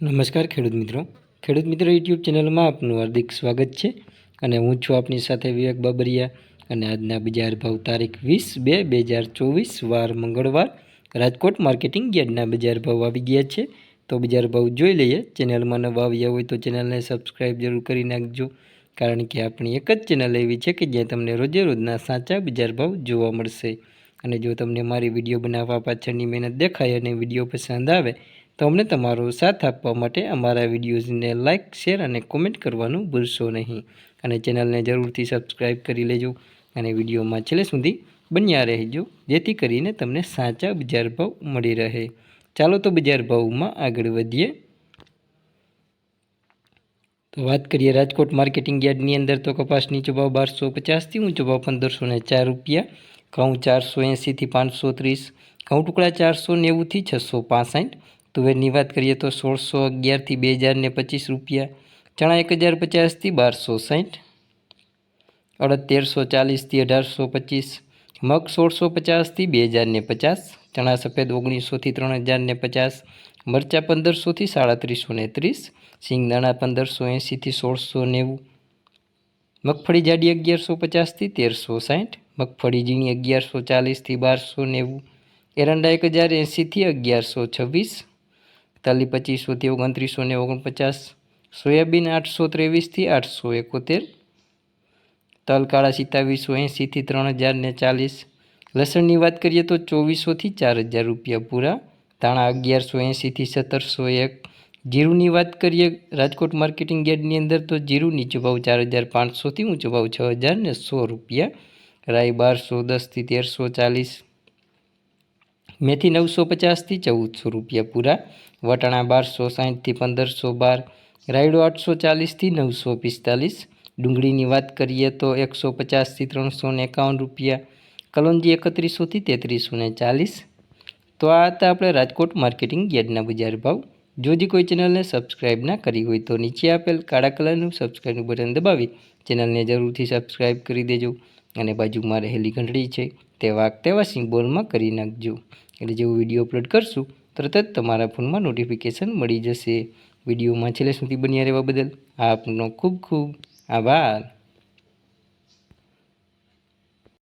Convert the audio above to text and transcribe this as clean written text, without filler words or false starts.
નમસ્કાર ખેડૂત મિત્રો યુટ્યુબ ચેનલમાં આપનું હાર્દિક સ્વાગત છે અને હું છું આપની સાથે વિવેક બાબરિયા અને આજના બજાર ભાવ તારીખ 20/2/2024 વાર મંગળવાર રાજકોટ માર્કેટિંગ યાર્ડના બજાર ભાવ આવી ગયા છે। તો બજાર ભાવ જોઈ લઈએ। ચેનલમાં નવા આવ્યા હોય તો ચેનલને સબસ્ક્રાઈબ જરૂર કરી નાખજો, કારણ કે આપણી એક જ ચેનલ એવી છે કે જ્યાં તમને રોજે રોજના સાચા બજાર ભાવ જોવા મળશે। અને જો તમને મારી વિડીયો બનાવવા પાછળની મહેનત દેખાય અને વિડીયો પસંદ આવે તો અમને તમારો સાથ આપવા માટે અમારા વિડીયોઝને લાઇક, શેર અને કોમેન્ટ કરવાનું ભૂલશો નહીં અને ચેનલને જરૂરથી સબસ્ક્રાઈબ કરી લેજો અને વિડીયોમાં છેલ્લે સુધી બન્યા રહેજો, જેથી કરીને તમને સાચા બજાર ભાવ મળી રહે। ચાલો તો બજાર ભાવમાં આગળ વધીએ। તો વાત કરીએ રાજકોટ માર્કેટિંગ યાર્ડની અંદર તો કપાસ નીચો ભાવ 1250થી ઊંચો ભાવ 1504 રૂપિયા, ઘઉં 480થી 530, ઘઉં ટુકડા 490થી 665। તુવેરની વાત કરીએ તો 1611થી 2025 રૂપિયા, ચણા 1050થી 1260, અડદ 1340થી 1825, મગ 1650થી 2050, ચણા સફેદ 1900થી 3050, મરચાં 1500થી 3730, સિંગદાણા 1580થી 1690, મગફળી જાડી 1150થી 1360, મગફળી ઝીણી 1140થી 1290, એરંડા 1080થી 1126, તલી 2500થી 2949, સોયાબીન 823થી 871, તલ કાળા 2780થી 3040, લસણની વાત કરીએ તો 2400થી 4000 રૂપિયા પૂરા, ધાણા 1180થી 1701, જીરુની વાત કરીએ રાજકોટ માર્કેટિંગ યાર્ડની અંદર તો જીરું નીચો ભાવ 4500થી ઊંચો ભાવ 6100 રૂપિયા, રાઈ 1210થી 1340, મેથી 950થી 1400 રૂપિયા પૂરા, વટાણા 1260થી 1512, રાયડો 840થી 945, ડુંગળીની વાત કરીએ તો 150થી 351 રૂપિયા, કલોંજી 3100થી 3340। તો આ હતા આપણે રાજકોટ માર્કેટિંગ યાર્ડના બજાર ભાવ। જો કોઈ ચેનલને સબસ્ક્રાઈબ ના કરી હોય તો નીચે આપેલ કાળા કલરનું સબસ્ક્રાઈબનું બટન દબાવી ચેનલને જરૂરથી સબસ્ક્રાઈબ કરી દેજો અને બાજુમાં રહેલી ઘંટડી છે તે વાગતેવા સિમ્બોલમાં કરી નાખજો, એટલે જેવું વિડીયો અપલોડ કરશું તરત જ તમારા ફોનમાં નોટિફિકેશન મળી જશે। વિડીયોમાં છેલ્લે સુધી બન્યા રહેવા બદલ આપનો ખૂબ ખૂબ આભાર।